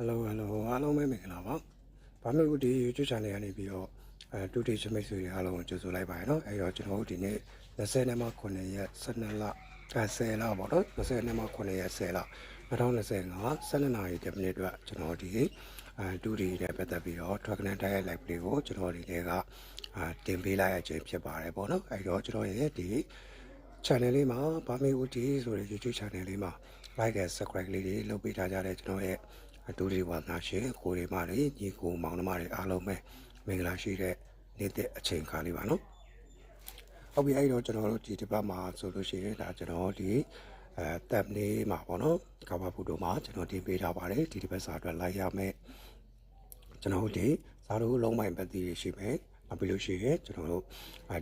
Hello အားလုံးပဲမင်္ဂလာပါ။ဘာမှမဟုတ်ဒီ YouTube channel ကနေပြီးတော့တူတီချမိတ်ဆွေတွေအားလုံးကိုကြိုဆိုလိုက်ပါရနော်။အဲ့တော့ကျွန်တော်တို့ဒီနေ့20နှစ်မှ9ရက်12လ10လပေါ့နော်20နှစ်မှ9ရက်10လ2025 12နာရီ10မိနစ်အတွက်ကျွန်တော်ဒီတူတီနဲ့ပတ်သက်ပြီးတော့ Dragon Diet Live လေးကိုကျွန်တော်ဒီနေ့ကတင်ပေးလိုက်ရခြင်းဖြစ်ပါတယ်ပေါ့နော်။အဲ့တော့ကျွန်တော်ရဲ့ဒီ channel လေးမှာဘာမေဦးတီဆိုတဲ့ YouTube channel လေးမှာ like and subscribe လေးတွေလုပ်ပေးထားကြတဲ့ကျွန်တော်ရဲ့အတူတူဝါသနာရှင်ကိုရီမာတွေညီကိုမောင်နှမတွေအားလုံးပဲမင်္ဂလာရှိတဲ့နေ့တဲ့အချိန်ခါလေးပါနော်ဟုတ်ပြီအဲ့တော့ကျွန်တော်တို့ဒီတစ်ပတ်မှာဆိုလို့ရှိရင်ဒါကျွန်တော်ဒီတပ်နေမှာပေါ့နော်ကဘာဖူတို့မှာကျွန်တော်တင်ပေးထားပါတယ်ဒီတစ်ပတ်စာအတွက်လိုက်ရမယ်ကျွန်တော်တို့ဒီစာတို့လုံးပိုင်းပတ်သေးရှိမယ်နောက်ပြီးလို့ရှိရင်ကျွန်တော်တို့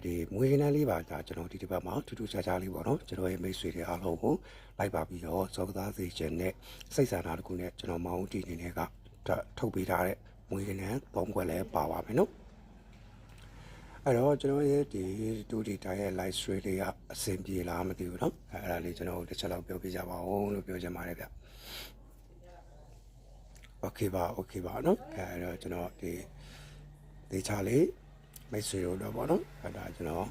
ဒီမွေးကနန်းလေးပါဒါကျွန်တော်ဒီတစ်ပတ်မှာထူးထူးခြားခြားလေးပေါ့နော်ကျွန်တော်ရဲ့မိတ်ဆွေတွေအားလုံးကိုလိုက်ပါပြီးတော့စောကစားစေခြင်းနဲ့စိတ်ဆန္ဒတစ်ခုနဲ့ကျွန်တော်မောင်ဦးတီနေနဲ့ကထုတ်ပေးထားတဲ့မွေးကနန်း3ခွက်လည်းပါပါမယ်နော်အဲ့တော့ကျွန်တော်ရဲ့ဒီတူတီတိုင်းရဲ့ live stream လေးကအဆင်ပြေလားမသိဘူးเนาะအဲ့ဒါလေးကျွန်တော်တစ်ချက်လောက်ပြောပြကြပါဦးလို့ပြောချင်ပါတယ်ဗျโอเคပါเนาะအဲ့တော့ကျွန်တော်ဒီချာလေးမိတ်ဆွေတို့တော့ပေါ့နော်အဲ့ဒါကျွန်တော်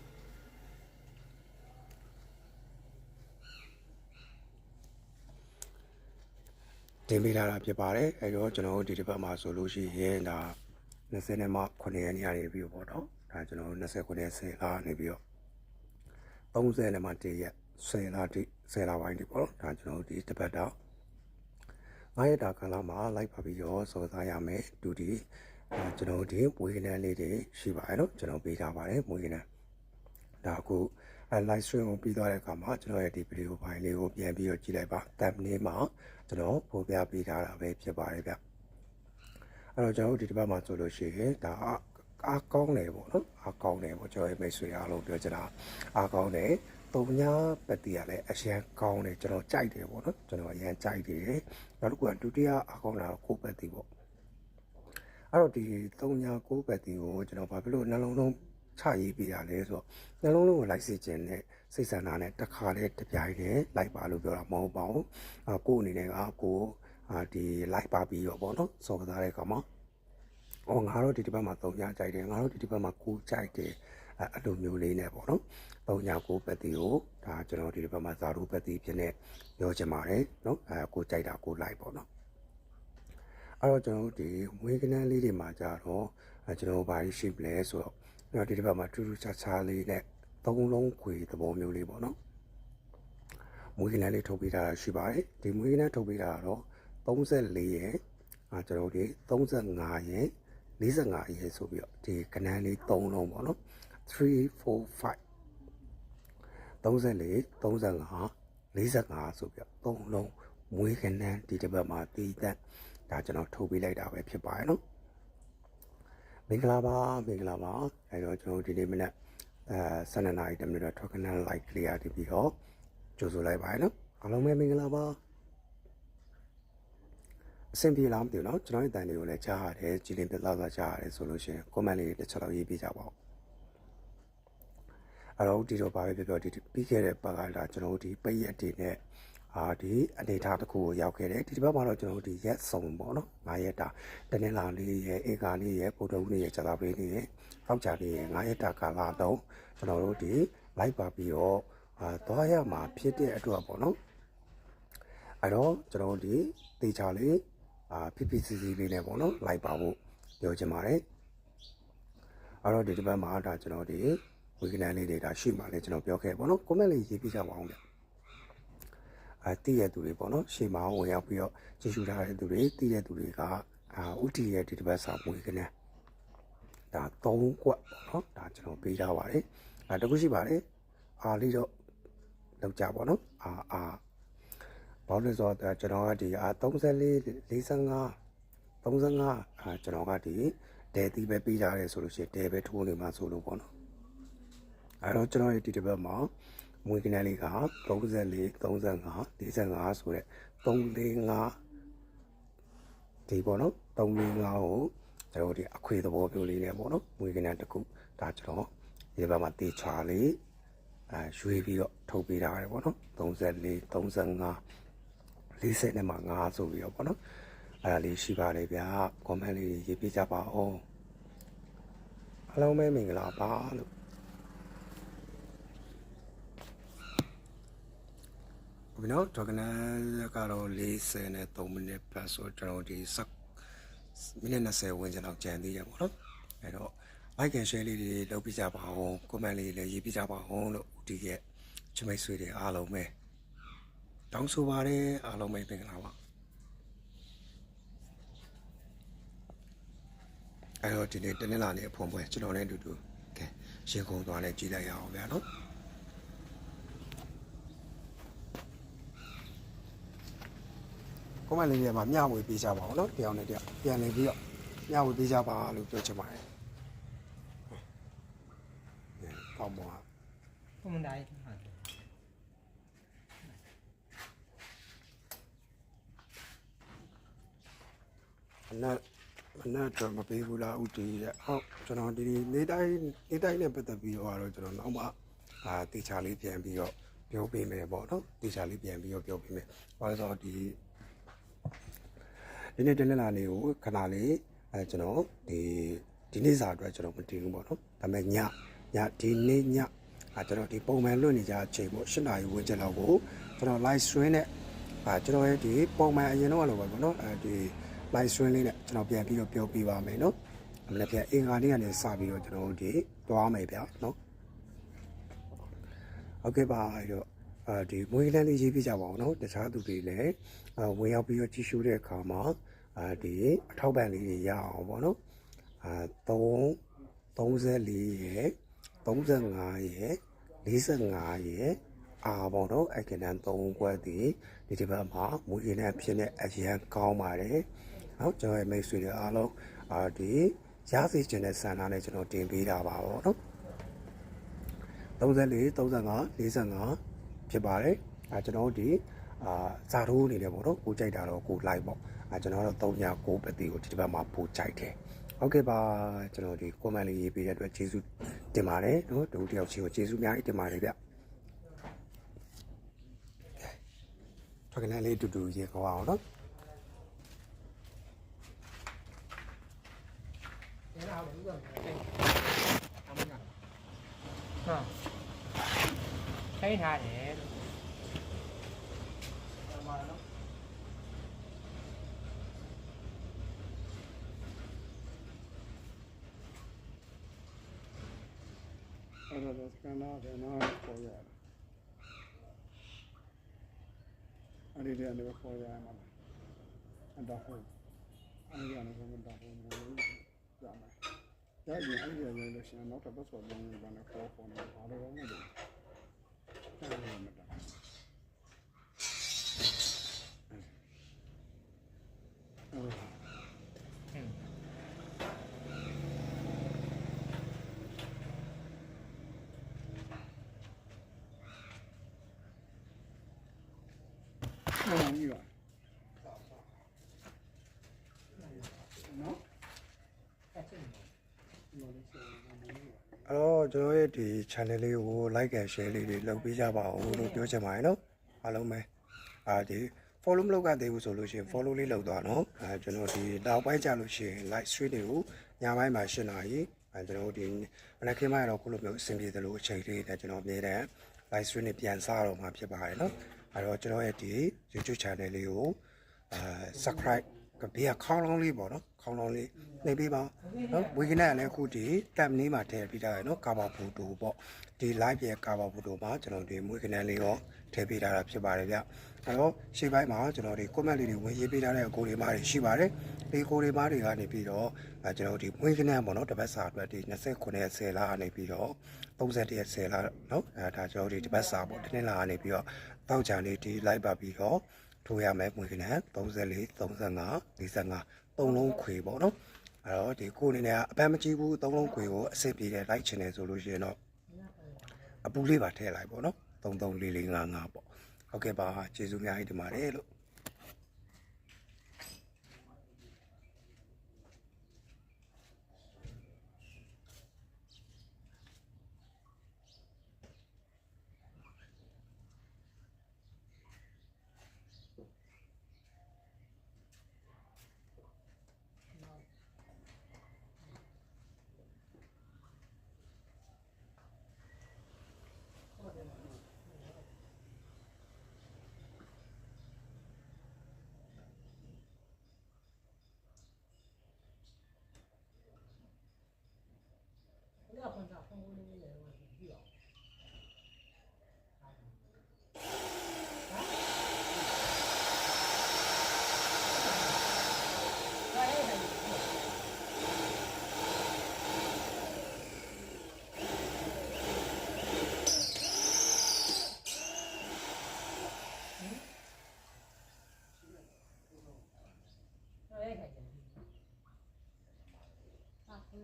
တင်ပေးလာတာဖြစ်ပါတယ်အဲ့တော့ကျွန်တော်ဒီတစ်ပတ်မှာဆိုလို့ရှိရင်ဒါ20နဲ့မှ9ရက်နေ့ကနေပြီးတော့ပေါ့နော်ဒါကျွန်တော်29ရက်10လနေပြီးတော့30နဲ့မှ1ရက်10လတိ10လပိုင်းဒီပေါ့နော်ဒါကျွန်တော်ဒီတစ်ပတ်တော့9ရက်တာကာလမှာလိုက်ပါပြီးတော့စောသားရမယ်တူဒီကျွန်တော်ဒီမွေးကနန်းလေးတွေရှိပါတယ်နော်ကျွန်တော်ပေးထားပါတယ်မွေးကနန်းဒါအခု live stream ကိုပြီးသွားတဲ့အခါမှာကျွန်တော်ရဲ့ဒီဗီဒီယိုဖိုင်လေးကိုပြန်ပြီးတော့ကြည့်လိုက်ပါ thumbnail မှာကျွန်တော်ပို့ပြပေးထားတာပဲဖြစ်ပါတယ်ဗျအဲ့တော့ကျွန်တော်ဒီတစ်ပတ်မှာဆိုလို့ရှိရင်ဒါအားကောင်းတယ်ပေါ့နော်အားကောင်းတယ်ပေါ့ကျွန်တော်ရဲ့မိတ်ဆွေအားလုံးပြောချင်တာအားကောင်းတယ်တုံညာပတ်တီကလည်းအရန်ကောင်းတယ်ကျွန်တော်ကြိုက်တယ်ပေါ့နော်ကျွန်တော်အရန်ကြိုက်တယ်နောက်တစ်ခုကဒုတိယအားကောင်းတာကိုပတ်တီပေါ့အဲ့တော့ဒီ39ပတ်တီကိုကျွန်တော်ဘာဖြစ်လို့နှလုံးလုံးချရေးပေးရလဲဆိုတော့နှလုံးလုံးကိုလိုက်စေခြင်းနဲ့စိတ်ဆန္ဒနဲ့တစ်ခါလေးတပြိုင်တည်းလိုက်ပါလို့ပြောတာမဟုတ်ပါဘူးကို့အနေနဲ့ကကိုဒီလိုက်ပါပြီးတော့ပေါ့နော်စော်ကစားတဲ့အခါမှာငါတို့ဒီတစ်ပတ်မှာ3ညကြိုက်တယ်ငါတို့ဒီတစ်ပတ်မှာ9ကြိုက်တယ်အဲ့လိုမျိုးလေးနဲ့ပေါ့နော်3ည9ပတ်တီကိုဒါကျွန်တော်ဒီတစ်ပတ်မှာဇာတို့ပတ်တီဖြစ်နေပြောချင်ပါတယ်နော်ကိုကြိုက်တာကိုလိုက်ပေါ့နော်အဲ့တော့ကျွန်တော်ဒီမွေးကနန်းလေးတွေမှာကြတော့ကျွန်တော်ဘာရှိမလဲဆိုတော့ဒီတစ်ပတ်မှာထူးထူးခြားခြားလေးနဲ့3လုံးခွေသဘောမျိုးလေးပေါ့နော်မွေးကနန်းလေးထုတ်ပေးတာရှိပါတယ်ဒီမွေးကနန်းထုတ်ပေးတာတော့34ရယ်ကျွန်တော်ဒီ35ရယ်45ရယ်ဆိုပြီးတော့ဒီကနန်းလေး3လုံးပေါ့နော်3 4 5 34 35 45ဆိုပြီးတော့3လုံးမွေးကနန်းဒီတစ်ပတ်မှာတည်တဲ့ဒါကျွန်တော်ထုတ်ပေးလိုက်တာပဲဖြစ်ပါတယ်နော်မင်္ဂလာပါအဲ့တော့ကျွန်တော်ဒီနေ့မနက်12နာရီ10မိနစ်တော့ Dragon Live ကလေးရပြီးတော့ကြိုဆိုလိုက်ပါရနော်အားလုံးပဲမင်္ဂလာပါအဆင်ပြေလားမသိဘူးเนาะကျွန်တော်ရဲ့တန်လေးကိုလည်းကြားရတယ်ကြည်လင်ပြသသာကြားရတယ်ဆိုလို့ရှိရင် comment လေးတစ်ချက်လောက်ရေးပေးကြပါဦးအဲ့တော့ဒီတော့ဘာပဲပြောဒီပြီးခဲ့တဲ့ပတ်ကလာကျွန်တော်ဒီပိတ်ရက်တွေနဲ့ဒီအနေထားတစ်ခုကိုရောက်ခဲ့တယ်ဒီတစ်ပတ်မှာတော့ကျွန်တော်ဒီရက်စုံပေါ့နော်9ရက်တာတနင်္လာလေးရဲ့ဧကာလေးရဲ့ဗုဒ္ဓဦးလေးရဲ့ဇာတာပရိလေးရဲ့တောက်ကြလေးရဲ့9ရက်တာကာလတော့ကျွန်တော်တို့ဒီလိုက်ပါပြီးတော့သွားရမှာဖြစ်တဲ့အတွက်ပေါ့နော်အဲ့တော့ကျွန်တော်ဒီတေချာလေးဖြစ်ဖြစ်စီစီလေးနဲ့ပေါ့နော်လိုက်ပါဖို့ပြောချင်ပါတယ်အဲ့တော့ဒီတစ်ပတ်မှာဒါကျွန်တော်ဒီဝီကနန်းလေးတွေဒါရှိမှလည်းကျွန်တော်ပြောခဲ့ပေါ့နော် comment လေးရေးပြကြပါအောင်ဗျတည်ရသူတွေပေါ့နော်ရှေ့မှာဝင်ရောက်ပြီးတော့ကြည့်ရှုထားတဲ့သူတွေတည်ရသူတွေကဥတီရဲ့ဒီတစ်ပတ်စာမွေးကနန်းဒါ3ကွက်ပေါ့နော်ဒါကျွန်တော်ပေးထားပါတယ်တခုရှိပါတယ်အားလေးတော့လောက်ကြပေါ့နော်ဘာလို့လဲဆိုတော့ကျွန်တော်ကဒီ34 45 35ကျွန်တော်ကဒီဒဲတီပဲပေးထားတယ်ဆိုလို့ရှိရင်ဒဲပဲထိုးနေမှာဆိုလို့ပေါ့နော်အဲ့တော့ကျွန်တော်ရဲ့ဒီတစ်ပတ်မှာမွေးကနန်းလေးက34 35 45ဆိုတဲ့345ဒီပေါ့နော်345ကိုကျွန်တော်ဒီအခွေသဘောမျိုးလေးနဲ့ပေါ့နော်မွေးကနန်းတစ်ခုဒါကျွန်တော်ဒီဘက်မှာတေချာလေးရွေးပြီးတော့ထုတ်ပေးထားတယ်ပေါ့နော်34 35 40နဲ့မှ5ဆိုပြီးတော့ပေါ့နော် အဲ့ဒါလေးရှိပါတယ်ဗျာ comment လေးရေးပြကြပါဦးအားလုံးပဲမင်္ဂလာပါလို့ဘယ်တော့တော့ကနကတော့43မိနစ်ပတ်ဆိုကျွန်တော်ဒီမိနစ်20ဝန်းကျင်လောက်ကြံသေးရပါတော့အဲ့တော့ like and share လေးတွေလုပ်ပြကြပါဦး comment လေးလည်းရေးပြကြပါဦးလို့ဒီရဲ့ချမိတ်ဆွေတွေအားလုံးပဲတောင်းဆိုပါတယ်အားလုံးပဲမင်္ဂလာပါအဲ့တော့ဒီနေ့တနင်္လာနေ့အဖွင့်ပွဲကျွန်တော်လည်းအတူတူကဲရှင်ကုန်သွားလဲကြည့်လိုက်ရအောင်ဗျာနော်comment လေးတွေမှာမျှဝေပေးကြပါဦးနော်တယောက်နဲ့တယောက်ပြန်နေပြီးတော့မျှဝေပေးကြပါလို့ပြောချင်ပါတယ်ကောင်းပါ我们来。မနေ့တော့မပေးဘူးလားဦးတီးတဲ့ဟုတ်ကျွန်တော်ဒီနေတိုင်းနဲ့ပတ်သက်ပြီးတော့ကျွန်တော်နောက်မှတေချာလေးပြန်ပြီးတော့ပြောပေးမယ်ပေါ့နော်တေချာလေးပြန်ပြီးတော့ပြောပေးမယ်ဘာလို့ဆိုတော့ဒီနေ့တနေ့လာနေကိုခဏလေးကျွန်တော်ဒီနေ့စာအတွက်ကျွန်တော်မတင်ဘူးပေါ့နော်ဒါပေမဲ့ညဒီနေ့ညကျွန်တော်ဒီပုံမှန်လွတ်နေကြအချိန်ပေါ့8နာရီဝန်းကျင်လောက်ကိုကျွန်တော် live stream နဲ့ကျွန်တော်ရဲ့ဒီပုံမှန်အရင်တော့လိုပဲပေါ့နော်ဒီ live stream လေးနဲ့ကျွန်တော်ပြန်ပြီးတော့ပြောပြပါမယ်နော်အမလည်းပြန်အင်္ဂါနေ့ကနေစပြီးတော့ကျွန်တော်ဒီသွားမယ်ဗျာနော်ဟုတ်ကဲ့ပါအဲ့တော့ဒီမွေးလန်းလေးရေးပြကြပါအောင်နော်တခြားသူတွေလည်းဝင်ရောက်ပြီးတော့ကြည့်ရှုတဲ့အခါမှာဒီအထောက်ပံ့လေးတွေရအောင်ပေါ့နော်34ရယ်35ရယ်45ရယ်ပေါ့နော်အကနန်3ခွက်ဒီဘက်မှာမွေးလန်းဖြစ်နေအရန်ကောင်းပါတယ်ဟုတ်ကျွန်တော်ရဲ့မိတ်ဆွေတွေအားလုံးဒီရစေချင်တဲ့ဆန္ဒနဲ့ကျွန်တော်တင်ပေးတာပါပေါ့နော်34 35 45ဖြစ်ပါတယ်ကျွန်တော်ဒီဇာတိုးအနေနဲ့ပေါ့နော်ကိုကြိုက်တာတော့ကိုလိုက်ပေါ့ကျွန်တော်တော့39ပတ်တီကိုဒီဘက်မှာပို့ကြိုက်တယ်ဟုတ်ကဲ့ပါကျွန်တော်ဒီ comment လေးရေးပေးတဲ့အတွက်ကျေးဇူးတင်ပါတယ်နော်တူတယောက်ချင်းကိုကျေးဇူးများတင်ပါတယ်ဗျထွက်ကနန်းလေးတူရေခေါ်အောင်နော်thấy tha để Ahora los canales no apoyan. Ahí ya no apoyan nada. Anda fue. Ahí ya no se me da fue. Ya me. Ya ni ahí ya no se no te pasó lo mismo van a coger. Ahora vamos a ver. Ya no me da.အော်ကျွန်တော်ရဲ့ဒီ channel လေးကို like and share လေးတွေလုပ်ပေးကြပါဦးလို့ပြောချင်ပါတယ်နော်အားလုံးပဲဒီ follow မလုပ်ရသေးဘူးဆိုလို့ရှိရင် follow လေးလုပ်သွားနော်ကျွန်တော်ဒီနောက်ပိုင်းကြလို့ရှိရင် live stream တွေကိုညပိုင်းမှာ8နာရီကျွန်တော်ဒီမနက်ခင်းပိုင်းတော့ခုလိုမျိုးအဆင်ပြေတယ်လို့အချိန်လေးနဲ့ကျွန်တော်အမြဲတမ်း live stream နဲ့ပြန်စားတော့မှာဖြစ်ပါတယ်နော်အဲ့တော့ကျွန်တော်ရဲ့ဒီ YouTube channel လေးကိုsubscribe ဘေးကခေါင်းလောင်းလေးပေါ့နော်ခေါင်းလောင်းလေးနှိပ်ပေးပါနော်ဝေကနက်လည်းအခုဒီ tab လေးမှာထည့်ပေးထားရနော်ကာဘာဖိုတိုပေါ့ဒီ live ရဲ့ကာဘာဖိုတိုမှာကျွန်တော်ဒီဝေကနက်လေးရောထည့်ပေးထားတာဖြစ်ပါတယ်ဗျအဲ့တော့ရှေ့ပိုင်းမှာကျွန်တော်ဒီ comment လေးတွေဝင်ရေးပေးထားတဲ့ကိုတွေမားတွေရှိပါတယ်ဒီကိုတွေမားတွေကနေပြီးတော့ကျွန်တော်ဒီဝေကနက်ပေါ့နော်တစ်ပတ်စာအတွက်ဒီ29ရက်10လကနေပြီးတော့31ရက်10လနော်ဒါကျွန်တော်ဒီတစ်ပတ်စာပေါ့ဒီနေ့လာကနေပြီးတော့တောက်ချန်လေးဒီ live ပါပြီးတော့ထိုးရမယ်ဝင်ကနန်34 35 45 3လုံးခွေပေါ့နော်အဲ့တော့ဒီကိုအနေနဲ့အပန်းမကြည့်ဘူး3လုံးခွေကိုအဆင်ပြေတယ်လိုက်ချင်တယ်ဆိုလို့ရှိရင်တော့အပူလေးပါထည့်လိုက်ပေါ့နော်334455ပေါ့ဟုတ်ကဲ့ပါကျေးဇူးများကြီးတင်ပါတယ်လို့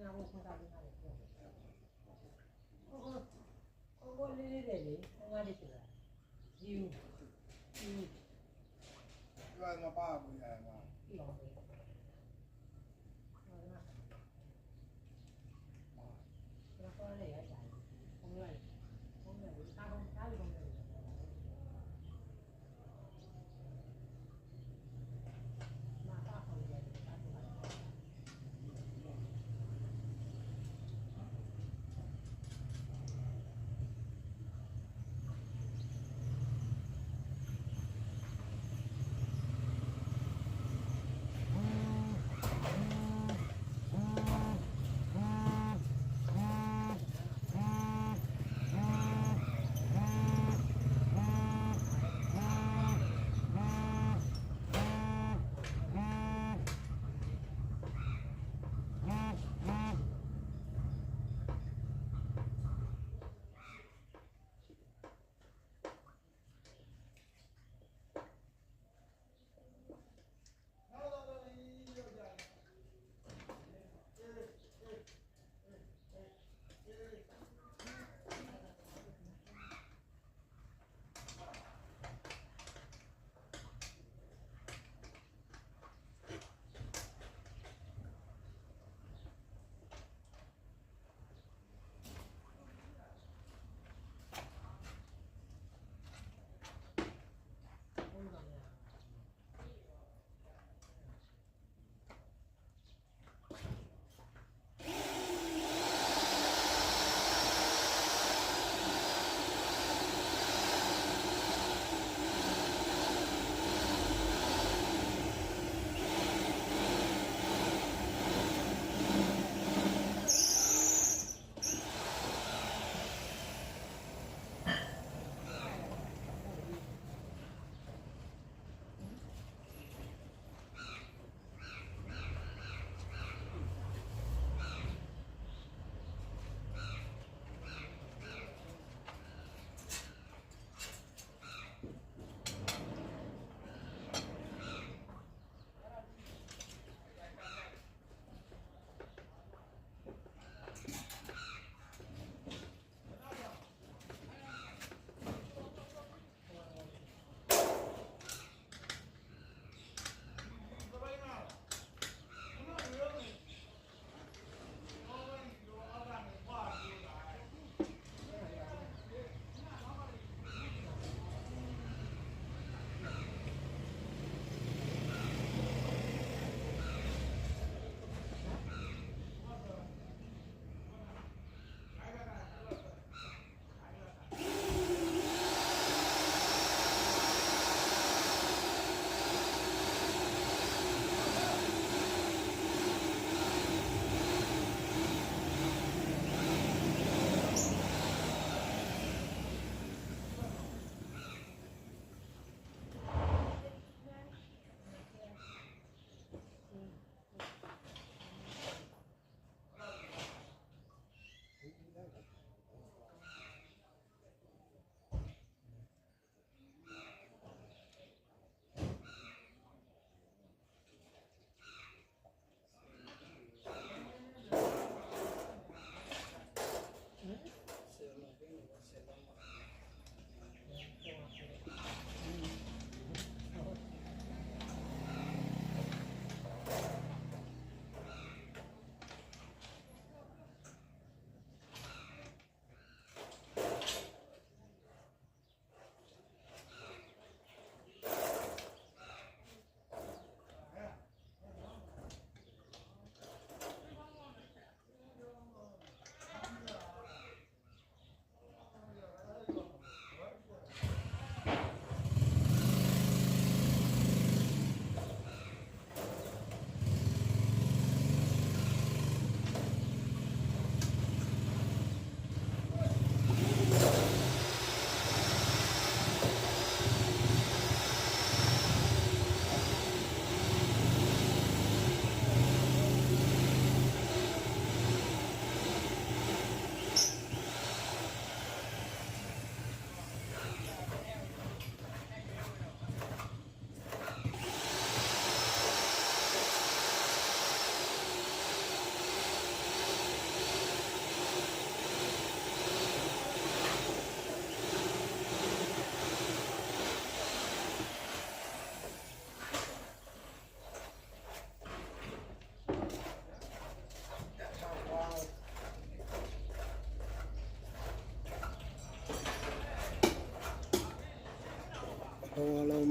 ငါ့ကိုခွင့်စားပေးထားတယ်ပြောကိုလေးလေးလေငါလေးဆိုတာယူရွာမှာပါဘူးရမှာ ပြီးတော့ပဲဘာလဲရကြတယ်ဘုံလိုက်တာတော့တားလို့ဘုံလိုက်မာပါခေါ်ရတယ်တားလို့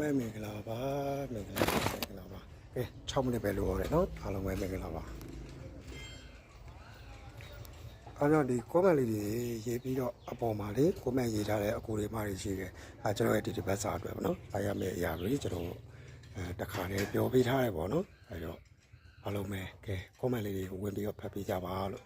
မဲမင်္ဂလာပါမင်္ဂလာပါကဲ6မိနစ်ပဲလိုရတယ်နော်အားလုံးပဲမင်္ဂလာပါအားကြောင့်ဒီ comment လေးတွေရေးပြီးတော့အပေါ်မှာလေ comment ရေးထားတဲ့အကူတွေမှတွေရှိတယ်ကျွန်တော်ရဲ့ဒီဘက်စာအတွက်ပေါ့နော်အားရမယ့်အရာတွေကျွန်တော်တခါလေးပြောပေးထားတယ်ပေါ့နော်အဲတော့အားလုံးပဲကဲ comment လေးတွေဝင်ပြီးတော့ဖတ်ပေးကြပါလို့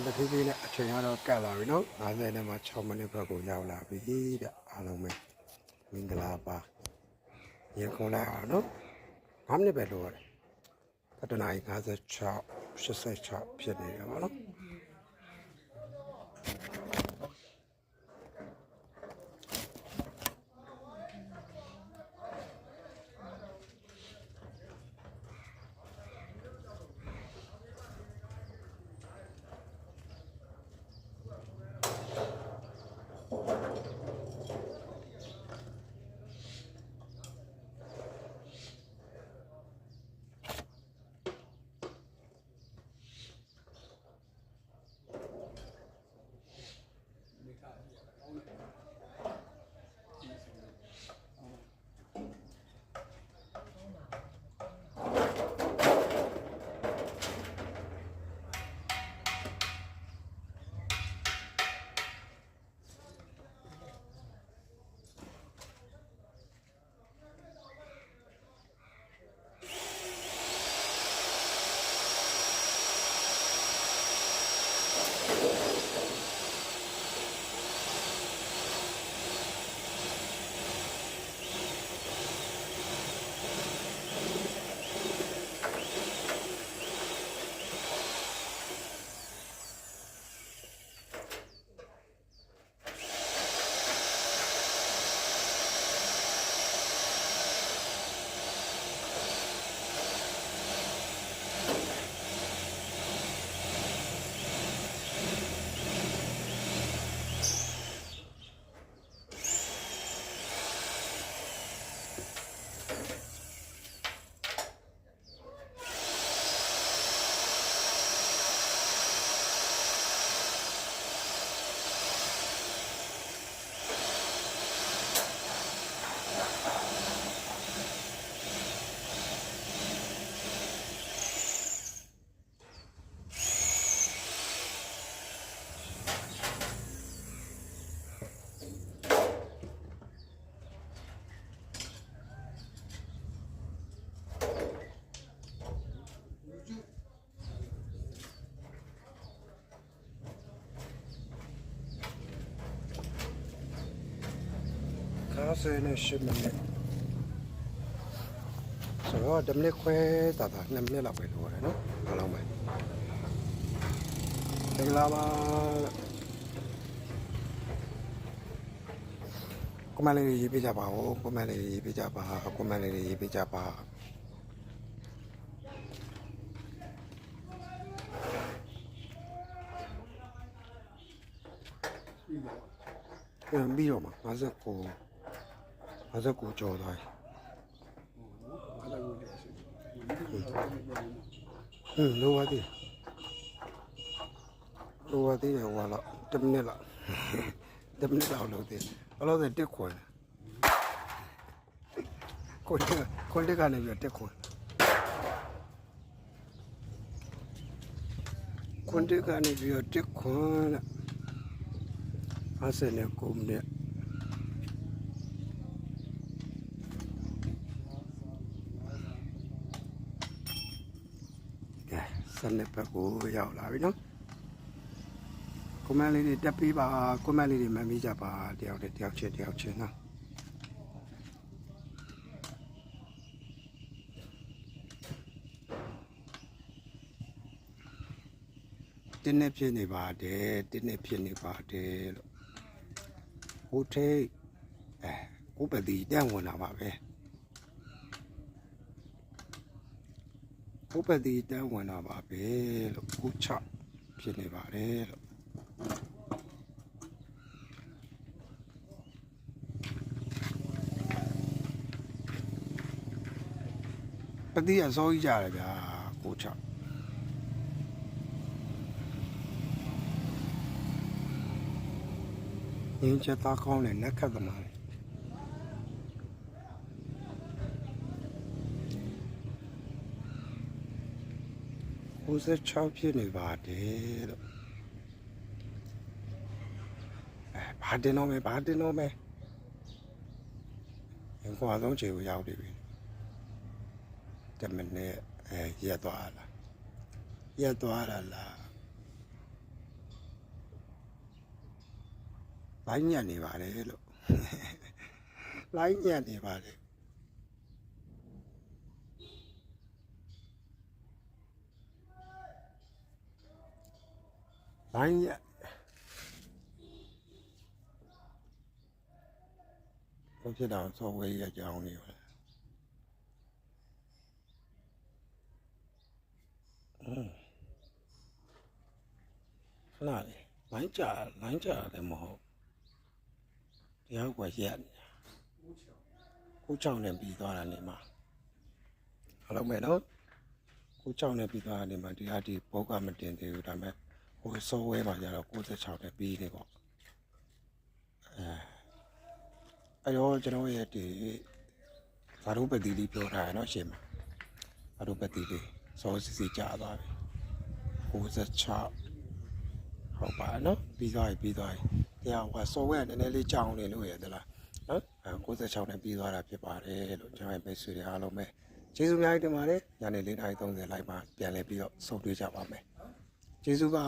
တဖြည်းဖြည်းနဲ့အချိန်ကတော့ကတ်လာပြီနော်50နဲ့မှ6မိနစ်ဘက်ကိုရောက်လာပြီတဲ့အားလုံးပဲမင်္ဂလာပါရင်ခုန်လိုက်အောင်နော်5မိနစ်ပဲလိုရတယ်တနာရီ56 86ဖြစ်နေတယ်ပေါ့နော်58မိနစ်ဆိုတော့10မိနစ်ခွဲတာ2မိနစ်လောက်ပဲလိုရတယ်နော်အားလုံးပဲမင်္ဂလာပါကွန်မန့်လေးရေးပေးကြပါဦးကွန်မန့်လေးရေးပေးကြပါကွန်မန့်လေးရေးပေးကြပါပြီးတော့မှာ59ကျော်သွားပြီလိုပါသေးတယ်ဟိုလောက်10မိနစ်လောက်10မိနစ်လောက်လုပ်သေးဘယ်လိုလဲတက်ခွန်ခွန်တက်ကနေပြီးတက်ခွန်ခွန်တက်ကနေပြီးတက်ခွန် 59 မိနစ်ကဲ12ဘက်ကိုရောက်လာပြီနော်ကွန်မန့်လေးတွေတက်ပြီးပါကွန်မန့်လေးတွေမှန်ပြီးကြပါတယောက်ချင်းနော်တင်းနဲ့ဖြစ်နေပါတယ်တင်းနဲ့ဖြစ်နေပါတယ်လို့ဟိုထိတ်ကိုပတိတန်းဝင်လာပါပဲကိုပတိတန်းဝင်လာပါပဲလို့ကိုချဖြစ်နေပါတယ်လို့ပတိအစိုးရကြတယ်ဗျာကိုချရင်းချက်သားကောင်းတယ်လက်ခတ်သမားတယ်96ဖြစ်နေပါတယ်လို့ဘာတင်တော့မယ်ရင်ကွာဆုံးခြေကိုရောက်နေပြီတမနဲ့ရက်သွားလားလိုင်းညံ့နေပါတယ်လို့လိုင်းညံ့နေပါတယ်လိုင်းညံ့ဘာဖြစ်တော့စောဝေးရကြောင်းနေပါလားခဏလေးလိုင်းကြတယ်မဟုတ်တရားကွာရက်ကိုချောင်းနဲ့ပြီးသွားတာနေမှာဟုတ်လို့မယ်နော်ကိုချောင်းနဲ့ပြီးသွားတာနေမှာတရားဒီဘောကမတင်သေးဘူးဒါပေမဲ့ဟိုစောဝဲမှာကျတော့96နဲ့ပြီးနေပေါ့အဲ့တော့ကျွန်တော်ရဲ့ဒီဘာလို့ပတိလေးပြောထားရနော်ရှင်းမှာဘာလို့ပတိလေးစောစီကြာသွားပြီ96ဟုတ်ပါနော်ပြီးသွားပြီတရားကစော်ဝဲနည်းနည်းလေးကြောင်းနေလို့ရတယ်လားနော်96နဲ့ပြီးသွားတာဖြစ်ပါတယ်လို့ကျွန်တော်ပဲဆွေးရအားလုံးပဲကျေးဇူးများတင်ပါတယ်ညနေ4:30လိုက်မှပြန်လဲပြီးတော့ဆုံတွေ့ကြပါမယ်ကျေးဇူးပါ